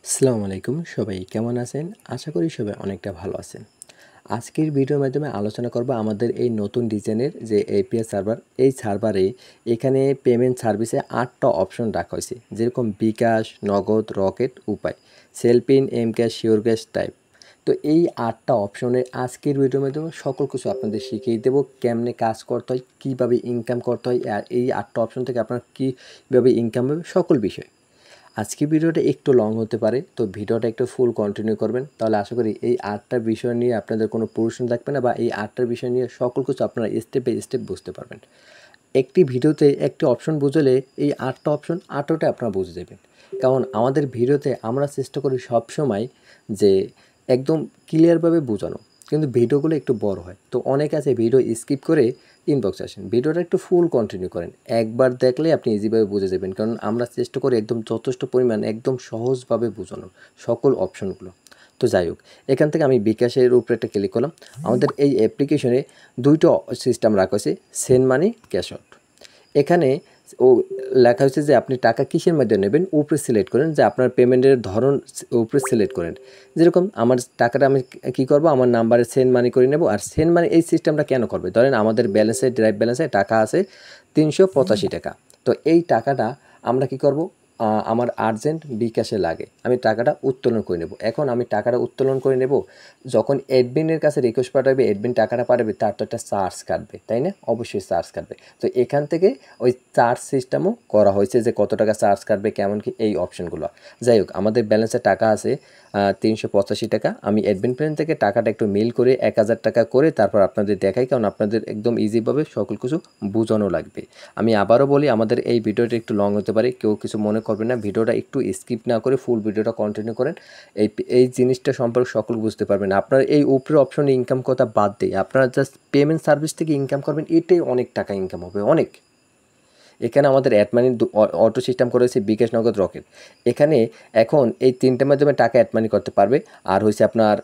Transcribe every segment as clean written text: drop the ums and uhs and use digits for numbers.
আসসালামু আলাইকুম, সবাই কেমন আছেন? আশা করি সবাই অনেকটা ভালো আছেন। আজকের ভিডিওর মাধ্যমে আলোচনা করব আমাদের এই নতুন ডিজাইনের যে এপিএস সার্ভার, এই সার্ভারে এখানে পেমেন্ট সার্ভিসে 8টা অপশন রাখা হয়েছে, যেরকম বিকাশ, Nagad, Rocket, Upay, CellFin, m cash, sure cash type. তো এই 8টা অপশনে আজকের ভিডিওর মাধ্যমে সকল কিছু আপনাদের শিখিয়ে দেবো, কেমনে কাজ করতে হয়, কীভাবে ইনকাম করতে হয়, আর এই 8টা অপশন থেকে আপনার কীভাবে ইনকাম হবে, সকল বিষয়। আজকে ভিডিওটা একটু লং হতে পারে, তো ভিডিওটা একটু ফুল কন্টিনিউ করবেন, তাহলে আশা করি এই 8টা বিষয় নিয়ে আপনাদের কোনো প্রশ্ন থাকবে না, বা এই 8টার বিষয় নিয়ে সকল কিছু আপনারা স্টেপ বাই স্টেপ বুঝতে পারবেন। একটি ভিডিওতে একটি অপশন বুঝলে এই 8টা অপশন 8টাই আপনারা বুঝে যাবেন। কারণ আমাদের ভিডিওতে আমরা চেষ্টা করি সবসময় যে একদম ক্লিয়ারভাবে বোঝানো, কিন্তু ভিডিওগুলো একটু বড় হয়, তো অনেক আছে ভিডিও স্কিপ করে ইনবক্সে আসেন। ভিডিওটা একটু ফুল কন্টিনিউ করেন, একবার দেখলে আপনি ইজিভাবে বুঝে যাবেন, কারণ আমরা চেষ্টা করি একদম যথেষ্ট পরিমাণ একদম সহজভাবে বোঝানোর সকল অপশনগুলো। তো যাই হোক, এখান থেকে আমি বিকাশের উপরে একটা ক্লিক করলাম। আমাদের এই অ্যাপ্লিকেশনে দুইটো সিস্টেম রাখা হয়েছে, সেন্ড মানি, ক্যাশ আউট। এখানে ও লেখা হয়েছে যে আপনি টাকা কিসের মাধ্যমে নেবেন, উপরে সিলেক্ট করেন, যে আপনার পেমেন্টের ধরন উপরে সিলেক্ট করেন। যেরকম আমার টাকাটা আমি কী করবো, আমার নাম্বারে সেন্ড মানি করে নেব। আর সেন্ড মানি এই সিস্টেমটা কেন করবে, ধরেন আমাদের ব্যালেন্সে, ড্রাইভ ব্যালেন্সে টাকা আছে 385 টাকা। তো এই টাকাটা আমরা কি করব, আমার আর্জেন্ট বিকাশে লাগে, আমি টাকাটা উত্তোলন করে নেব। এখন আমি টাকাটা উত্তোলন করে নেব, যখন অ্যাডমিনের কাছে রিকোয়েস্ট পাঠাবে, অ্যাডমিন টাকাটা পাঠাবে, তার তো একটা চার্জ কাটবে, তাই না? অবশ্যই চার্জ কাটবে। তো এখান থেকে ওই চার্জ সিস্টেমও করা হয়েছে, যে কত টাকা চার্জ কাটবে, কেমন কি এই অপশনগুলো। যাই হোক, আমাদের ব্যালেন্সে টাকা আছে 385 টাকা। আমি অ্যাডমিন প্ল্যান থেকে টাকাটা একটু মিল করে 1000 টাকা করে তারপর আপনাদের দেখাই, কারণ আপনাদের একদম ইজিভাবে সকল কিছু বোঝানো লাগবে। আমি আবারও বলি, আমাদের এই ভিডিওটা একটু লং হতে পারে, কেউ কিছু মনে করবেন না, ভিডিওটা একটু স্কিপ না করে ফুল ভিডিওটা কন্টিনিউ করেন। এই জিনিসটা সম্পর্কে সকল বুঝতে পারবেন। আপনার এই উপরে অপশনে ইনকাম কথা বাদ দিয়ে আপনারা জাস্ট পেমেন্ট সার্ভিস থেকে ইনকাম করবেন, এটাই অনেক টাকা ইনকাম হবে, অনেক। এখানে আমাদের অ্যাড মানি অটো সিস্টেম করেছে বিকাশ, নগদ, রকেট। এখানে এখন এই তিনটের মাধ্যমে টাকা অ্যাড মানি করতে পারবে। আর হয়েছে আপনার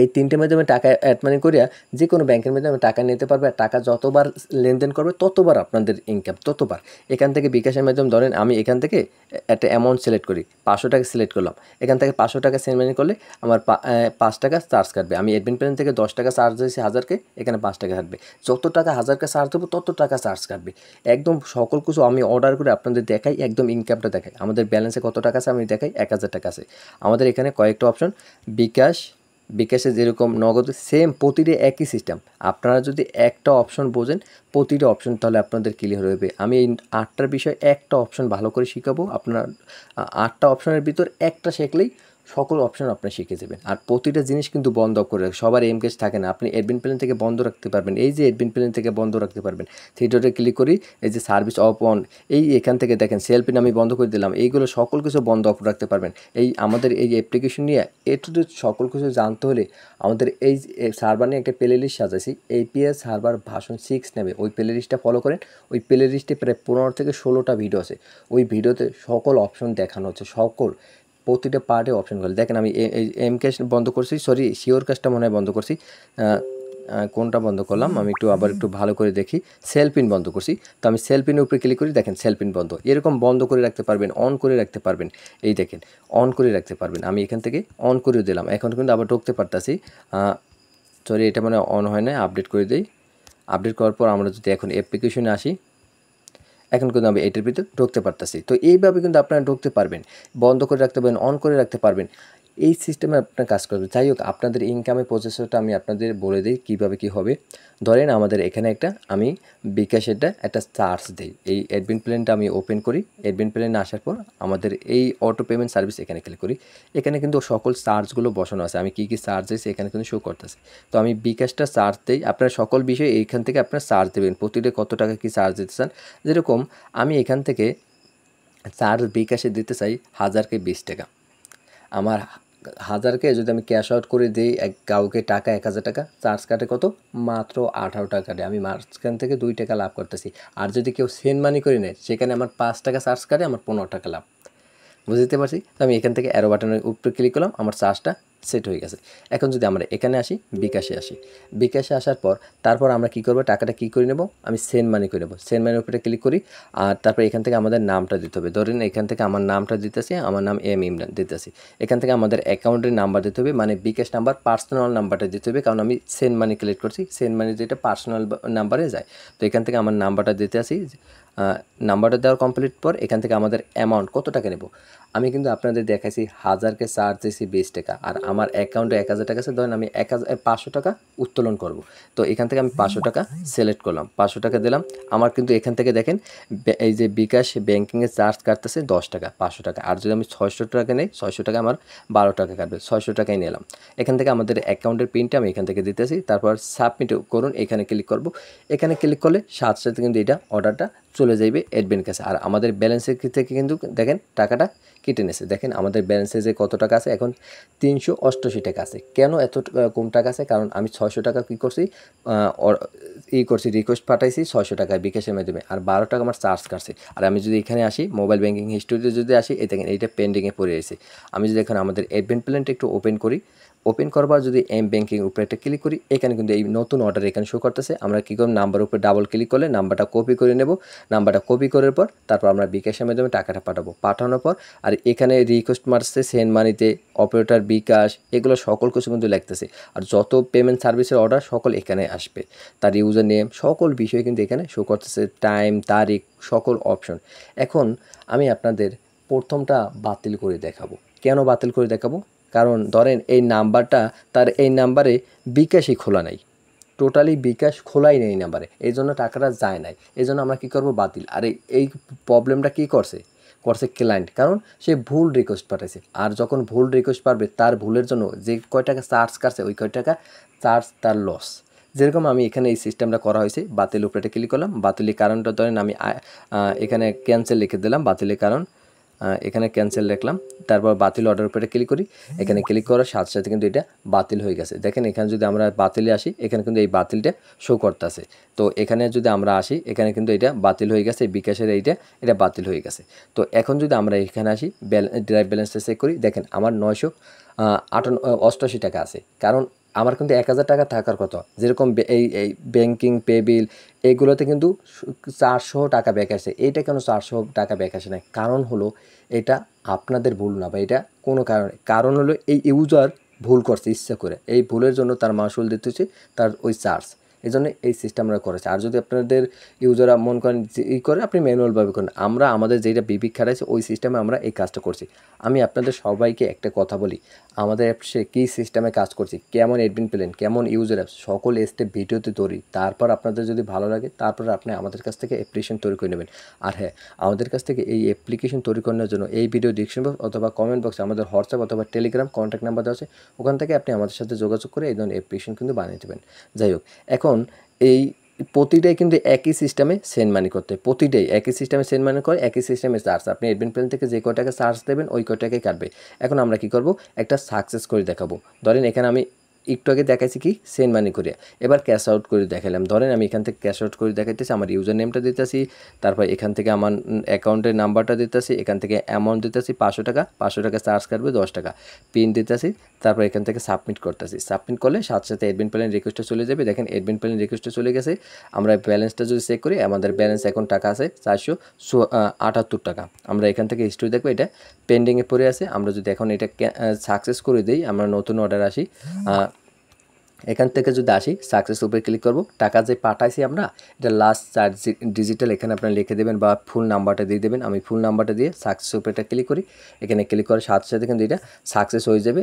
এই তিনটের মাধ্যমে টাকা অ্যাড মানি করিয়া যে কোনো ব্যাংকের মাধ্যমে টাকা নিতে পারবে, আর টাকা যতবার লেনদেন করবে ততবার আপনাদের ইনকাম, ততবার। এখান থেকে বিকাশের মাধ্যমে ধরেন আমি এখান থেকে একটা অ্যামাউন্ট সিলেক্ট করি, 500 টাকা সিলেক্ট করলাম। এখান থেকে 500 টাকা সেন্ড মানি করলে আমার 5 টাকা চার্জ কাটবে। আমি অ্যাডমিন প্ল্যান থেকে 10 টাকা চার্জ দিয়েছি হাজারকে, এখানে 5 টাকা কাটবে। যত টাকা হাজারকে চার্জ দেবো তত টাকা চার্জ কাটবে। একদম সকল কিছু আমি অর্ডার করে আপনাদের দেখাই, একদম ইনকামটা দেখাই। আমাদের ব্যালেন্সে কত টাকা আছে আমি দেখাই, 1000 টাকা আছে। আমাদের এখানে কয়েকটা অপশন, বিকাশে যেরকম, নগদে সেম, প্রতিটা একই সিস্টেম। আপনারা যদি একটা অপশন বোঝেন, প্রতিটা অপশন তাহলে আপনাদের ক্লিয়ার হবে। আমি এই 8টার বিষয়ে একটা অপশন ভালো করে শিখাবো। আপনার 8টা অপশনের ভিতর একটা শিখলেই সকল অপশন আপনি শিখে যাবেন। আর প্রতিটা জিনিস কিন্তু বন্ধ করে রাখে, সবার এম কেস থাকে না, আপনি অ্যাডমিন প্ল্যান থেকে বন্ধ রাখতে পারবেন। এই যে অ্যাডমিন প্ল্যান থেকে বন্ধ রাখতে পারবেন, থিয়েটারে ক্লিক করি, এই যে সার্ভিস অফ অন, এই এখান থেকে দেখেন সেলফিন আমি বন্ধ করে দিলাম, এইগুলো সকল কিছু বন্ধ অফ রাখতে পারবেন। এই আমাদের এই অ্যাপ্লিকেশন নিয়ে একটু সকল কিছু জানতে হলে আমাদের এই সার্ভার নিয়ে একটা প্লে লিস্ট সাজাইছি, এপিএস সার্ভার ভার্সন 6 নেবে, ওই প্লে লিস্টটা ফলো করেন। ওই প্লে লিস্টে প্রায় 15 থেকে 16টা ভিডিও আছে। ওই ভিডিওতে সকল অপশন দেখানো হচ্ছে, সকল প্রতিটা পার্টে অপশনগুলো দেখেন। আমি এই এম ক্যাশ বন্ধ করছি, সরি শিওর ক্যাশটা মনে হয় বন্ধ করছি। কোনটা বন্ধ করলাম আমি একটু আবার একটু ভালো করে দেখি, সেলপিন বন্ধ করছি। তো আমি সেলপিনের উপরে ক্লিক করি, দেখেন সেলপিন বন্ধ। এরকম বন্ধ করে রাখতে পারবেন, অন করে রাখতে পারবেন। এই দেখেন অন করে রাখতে পারবেন, আমি এখান থেকে অন করে দিলাম, এখন কিন্তু আবার ঢুকতে পারতাছি। সরি, এটা মানে অন হয় না, আপডেট করে দিই। আপডেট করার পর আমরা যদি এখন অ্যাপ্লিকেশনে আসি, এখন কিন্তু আমি এটার ভিতরে ঢুকতে পারতেছি। তো এইভাবে কিন্তু আপনারা ঢুকতে পারবেন, বন্ধ করে রাখতে পারবেন, অন করে রাখতে পারবেন, এই সিস্টেমে আপনার কাজ করবে। যাই হোক, আপনাদের ইনকামের প্রসেসটা আমি আপনাদের বলে দিই কীভাবে কী হবে। ধরেন আমাদের এখানে আমি বিকাশেরটা একটা চার্জ দিই, এই অ্যাডমিন প্ল্যানটা আমি ওপেন করি। অ্যাডমিন প্ল্যানে আসার পর আমাদের এই অটো পেমেন্ট সার্ভিস এখানে ক্লিক করি। এখানে কিন্তু সকল চার্জগুলো বসানো আছে, আমি কী কী চার্জ দিয়েছি এখানে কিন্তু শো করতেছে। তো আমি বিকাশটা চার্জ দিই, আপনার সকল বিষয় এইখান থেকে আপনার চার্জ দেবেন, প্রতিটা কত টাকা কী চার্জ দিতে চান। যেরকম আমি এখান থেকে চার্জ বিকাশে দিতে চাই 1000কে 20 টাকা। আমার 1000কে যদি আমি ক্যাশ আউট করে দিই কাউকে টাকা 1000 টাকা, চার্জ কাটে কত, মাত্র 18 টাকা কাটে। আমি মাঝখান থেকে 2 টাকা লাভ করতেছি। আর যদি কেউ সেন্ড মানি করে নেয়, সেখানে আমার 5 টাকা চার্জ কাটে, আমার 15 টাকা লাভ। বুঝতে পারছি। তো আমি এখান থেকে অ্যারো বাটনের উপরে ক্লিক করলাম, আমার চার্জটা সেট হয়ে গেছে। এখন যদি আমরা এখানে আসি, বিকাশে আসি, বিকাশে আসার পর তারপর আমরা কী করবো, টাকাটা কী করে নেব, আমি সেন্ড মানি করে নেব। সেন্ড মানির উপরে ক্লিক করি, আর তারপর এখান থেকে আমাদের নামটা দিতে হবে। ধরেন এখান থেকে আমার নামটা দিতেছি, আমার নাম এম ইমরান দিতেছি। এখান থেকে আমাদের অ্যাকাউন্টের নাম্বার দিতে হবে, মানে বিকাশ নাম্বার, পার্সোনাল নাম্বারটা দিতে হবে, কারণ আমি সেন্ড মানি কালেক্ট করছি, সেন্ড মানি যেটা পার্সোনাল নাম্বারে যায়। তো এখান থেকে আমার নাম্বারটা দিতে আসি, নাম্বারটা দেওয়ার কমপ্লিট পর এখান থেকে আমাদের অ্যামাউন্ট কত টাকা নেব। আমি কিন্তু আপনাদের দেখাইছি 1000কে চার্জ দিয়েছি 20 টাকা, আর আমার অ্যাকাউন্টে 1000 টাকা আছে। ধরেন আমি 500 টাকা উত্তোলন করব। তো এখান থেকে আমি 500 টাকা সিলেক্ট করলাম, 500 টাকা দিলাম। আমার কিন্তু এখান থেকে দেখেন এই যে বিকাশ ব্যাঙ্কিংয়ে চার্জ কাটতেছে 10 টাকা, 500 টাকা। আর যদি আমি 600 টাকা নেই, 600 টাকা আমার 12 টাকা কাটবে, 600 টাকাই নিলাম। এখান থেকে আমাদের অ্যাকাউন্টের পিনটা আমি এখান থেকে দিতেছি, তারপর সাবমিট করুন, এখানে ক্লিক করব। এখানে ক্লিক করলে সাথে সাথে কিন্তু এটা অর্ডারটা চলে যাইবে অ্যাডমিন কাছে। আর আমাদের ব্যালেন্সের থেকে কিন্তু দেখেন টাকাটা কেটে নিয়েছে। দেখেন আমাদের ব্যালেন্সে যে কত টাকা আছে, এখন 388 টাকা আছে। কেন এত কম টাকা আছে? কারণ আমি 600 টাকা কী করছি, করছি, রিকোয়েস্ট পাঠাইছি 600 টাকায় বিকাশের মাধ্যমে, আর 12 টাকা আমার চার্জ কাটছে। আর আমি যদি এখানে আসি, মোবাইল ব্যাঙ্কিং হিস্টোরিতে যদি আসি, এই দেখেন এইটা পেন্ডিংয়ে পড়ে রয়েছে। আমি যদি এখানে আমাদের অ্যাডমিন প্ল্যানটা একটু ওপেন করি, ওপেন করবার যদি এম ব্যাঙ্কিং উপরে একটা ক্লিক করি, এখানে কিন্তু এই নতুন অর্ডার এখানে শো করতেছে। আমরা কী করব, নাম্বার উপরে ডাবল ক্লিক করলে নাম্বারটা কপি করে নেব। নাম্বারটা কপি করার পর তারপর আমরা বিকাশের মাধ্যমে টাকাটা পাঠাবো। পাঠানোর পর আর এখানে রিকোয়েস্ট মারছে সেন্ড মানিতে, অপারেটর বিকাশ, এগুলো সকল কিছু কিন্তু লিখতেছে। আর যত পেমেন্ট সার্ভিসের অর্ডার সকল এখানে আসবে, তার ইউজার নেম সকল বিষয় কিন্তু এখানে শো করতেছে, টাইম, তারিখ, সকল অপশন। এখন আমি আপনাদের প্রথমটা বাতিল করে দেখাবো। কেন বাতিল করে দেখাবো? কারণ ধরেন এই নাম্বারটা, তার এই নাম্বারে বিকাশই খোলা নাই, টোটালি বিকাশ খোলাই নেই এই নাম্বারে, এই জন্য টাকাটা যায় নাই। এই জন্য আমরা কী করবো, বাতিল। আর এই প্রবলেমটা কী করছে ক্লায়েন্ট, কারণ সে ভুল রিকোয়েস্ট পাঠাইছে। আর যখন ভুল রিকোয়েস্ট পারবে, তার ভুলের জন্য যে কয় টাকা চার্জ কাটছে, ওই কয় টাকা চার্জ তার লস। যেরকম আমি এখানে এই সিস্টেমটা করা হয়েছে, বাতিল উপরে ক্লিক করলাম। বাতিলের কারণটা ধরেন আমি এখানে ক্যান্সেল লিখে দিলাম, বাতিলের কারণ এখানে ক্যান্সেল লিখলাম। তারপর বাতিল অর্ডার উপরে ক্লিক করি, এখানে ক্লিক করার সাথে সাথে কিন্তু এটা বাতিল হয়ে গেছে। দেখেন এখানে যদি আমরা বাতিলে আসি, এখানে কিন্তু এই বাতিলটা শো করতেছে। তো এখানে যদি আমরা আসি, এখানে কিন্তু এটা বাতিল হয়ে গেছে, বিকাশের এটা বাতিল হয়ে গেছে। তো এখন যদি আমরা এখানে আসি, ড্রাইভ ব্যালেন্সটা চেক করি, দেখেন আমার 988 টাকা আছে। কারণ আমার কিন্তু 1000 টাকা থাকার কথা। যেরকম এই ব্যাঙ্কিং, পে বিল, এগুলোতে কিন্তু 400 টাকা ব্যাক আসে। এইটা কেন 400 টাকা ব্যাক আসে না? কারণ হলো এটা আপনাদের ভুল না, বা এটা কোনো কারণ হলো এই ইউজার ভুল করছে ইচ্ছা করে, এই ভুলের জন্য তার মাসুল দিতে হচ্ছে, তার ওই চার্জ। এই জন্য এই সিস্টেমটা করেছে। আর যদি আপনাদের ইউজাররা মন করেন যে করে, আপনি ম্যানুয়ালভাবে করেন। আমরা আমাদের যেটা বিবিক খাটাইছে ওই সিস্টেমে আমরা এই কাজটা করছি। আমি আপনাদের সবাইকে একটা কথা বলি, আমাদের অ্যাপসে কী সিস্টেমে কাজ করছি, কেমন অ্যাডমিন প্ল্যান, কেমন ইউজার অ্যাপস, সকল স্টেপ ভিডিওতে তৈরি। তারপর আপনাদের যদি ভালো লাগে, তারপর আপনি আমাদের কাছ থেকে অ্যাপ্লিকেশন তৈরি করে নেবেন। আর হ্যাঁ, আমাদের কাছ থেকে এই অ্যাপ্লিকেশন তৈরি করার জন্য এই ভিডিও ডিসক্রিপশন বক্স অথবা কমেন্ট বক্সে আমাদের হোয়াটসঅ্যাপ অথবা টেলিগ্রাম কন্ট্যাক্ট নাম্বার দেওয়া আছে, ওখান থেকে আপনি আমাদের সাথে যোগাযোগ করে এই ধরনের অ্যাপ্লিকেশন কিন্তু বানিয়ে দেবেন। যাই হোক, এখন এই প্রতিটাই কিন্তু একই সিস্টেমে সেন্ড মানি করতে হয়, প্রতিটাই একই সিস্টেমে সেন্ড মানি করে, একই সিস্টেমে চার্জ। আপনি অ্যাডমিন প্ল্যান থেকে যে কয় টাকা চার্জ দেবেন, ওই কয় টাকাই কাটবে। এখন আমরা কী করব, একটা সাকসেস করে দেখাবো। ধরেন এখানে আমি একটু আগে দেখাইছি কি সেন্ড মানি করে, এবার ক্যাশ আউট করে দেখালাম। ধরেন আমি এখান থেকে ক্যাশ আউট করে দেখাইতেছি, আমার ইউজার নেমটা দিতেছি, তারপর এখান থেকে আমার অ্যাকাউন্টের নাম্বারটা দিতেছি, এখান থেকে অ্যামাউন্ট দিতেছি 500 টাকা, 500 টাকা চার্জ কাটবে 10 টাকা, পিন দিতেছি, তারপর এখান থেকে সাবমিট করতেছি। সাবমিট করলে সাথে সাথে অ্যাডমিন প্ল্যান রিকোয়েস্টটা চলে যাবে। দেখেন অ্যাডমিন প্ল্যান রিকোয়েস্টটা চলে গেছে। আমরা ব্যালেন্সটা যদি চেক করি, আমাদের ব্যালেন্স এখন টাকা আছে 478 টাকা। আমরা এখান থেকে হিস্ট্রি দেখবো, এটা পেন্ডিংয়ে পড়ে আছে। আমরা যদি এখন এটা সাকসেস করে দিই, আমরা নতুন অর্ডার আসি, এখান থেকে যদি আসি, সাকসেস উপরে ক্লিক করব। টাকা যে পাঠাইছি আমরা, এটা লাস্ট 4 ডিজিটাল এখানে আপনারা লিখে দেবেন বা ফুল নাম্বারটা দিয়ে দেবেন। আমি ফুল নাম্বারটা দিয়ে সাকসেস উপরে এটা ক্লিক করি। এখানে ক্লিক করার সাথে সাথে কিন্তু এটা সাকসেস হয়ে যাবে।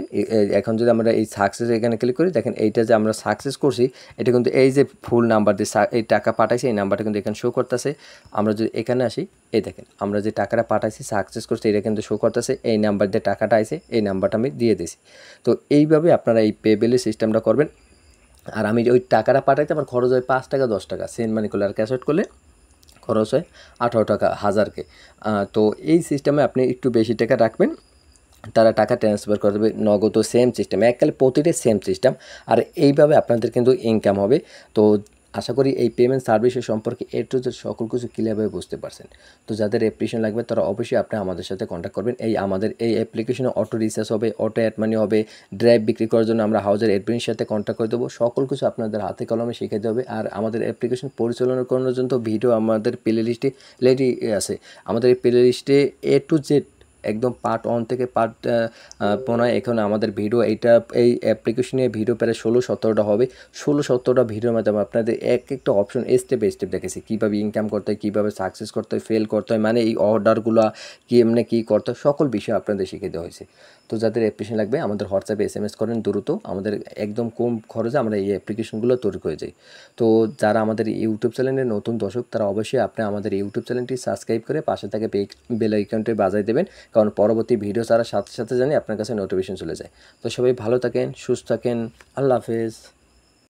এখন যদি আমরা এই সাকসেস এখানে ক্লিক করি, দেখেন এইটা যে আমরা সাকসেস করছি, এটা কিন্তু এই যে ফুল নাম্বার দিয়ে এই টাকা পাঠাইছি, এই নাম্বারটা কিন্তু এখানে শো করতেছে। আমরা যদি এখানে আসি, এই দেখেন আমরা যে টাকাটা পাঠাইছি, সাকসেস করছি, এটা কিন্তু শো করতেছে। এই নাম্বার দিয়ে টাকাটা আইছে, এই নাম্বারটা আমি দিয়ে দিয়েছি। তো এইভাবে আপনারা এই পেবেলের সিস্টেমটা করবেন। আর আমি ওই টাকাটা পাঠাইতে আমার খরচ হয় 5 টাকা 10 টাকা, সেন্ড মানি করলে। আর ক্যাশ আউট করলে খরচ হয় 18 টাকা 1000-কে। তো এই সিস্টেমে আপনি একটু বেশি টাকা রাখবেন, তারা টাকা ট্রান্সফার করে দেবে নগদও সেম সিস্টেম, এককালে প্রতিটাই সেম সিস্টেম। আর এইভাবে আপনাদের কিন্তু ইনকাম হবে। তো আশা করি এই পেমেন্ট সার্ভিসের সম্পর্কে এ টু জেড সকল কিছু ক্লিয়ারভাবে বুঝতে পারছেন। তো যাদের অ্যাপ্লিকেশন লাগবে তারা অবশ্যই আপনি আমাদের সাথে কন্ট্যাক্ট করবেন। আমাদের এই অ্যাপ্লিকেশনে অটো রিচার্জ হবে, অটো অ্যাড মানি হবে, ড্রাইভ বিক্রি করার জন্য আমরা হাউজের অ্যাডমিনের সাথে কন্ট্যাক্ট করে দেবো। সকল কিছু আপনাদের হাতে কলমে শিখে দেবে। আর আমাদের অ্যাপ্লিকেশন পরিচালনা করানোর জন্য ভিডিও আমাদের প্লে লিস্টে রেডি আছে। আমাদের এই প্লে লিস্টে এ টু জেড একদম পার্ট 1 থেকে পার্ট 15 এখানে আমাদের ভিডিও এই অ্যাপ্লিকেশনে ভিডিও প্রায় 16-17টা হবে। 16-17টা ভিডিওর মাধ্যমে আপনাদের একটা অপশন স্টেপ বাই স্টেপ দেখেছি কীভাবে ইনকাম করতে হয়, কীভাবে সাকসেস করতে হয়, ফেল করতে হয়, মানে এই অর্ডারগুলো এমনি কী করতে হয় সকল বিষয় আপনাদের শিখিয়ে দেওয়া হয়েছে। তো যাদের অ্যাপ্লিকেশন লাগবে আমাদের হোয়াটসঅ্যাপে SMS করেন দ্রুত। আমাদের একদম কম খরচে আমরা এই অ্যাপ্লিকেশনগুলো তৈরি করে যাই। তো যারা আমাদের ইউটিউব চ্যানেলের নতুন দর্শক তারা অবশ্যই আপনি আমাদের ইউটিউব চ্যানেলটি সাবস্ক্রাইব করে পাশে থেকে বেল আইকনটি বাজাই দেবেন, কারণ পরবর্তী ভিডিও ছাড়ার সাথে সাথে জানি আপনার কাছে নোটিফিকেশন চলে যায়। তো সবাই ভালো থাকেন, সুস্থ থাকেন, আল্লাহ হাফেজ।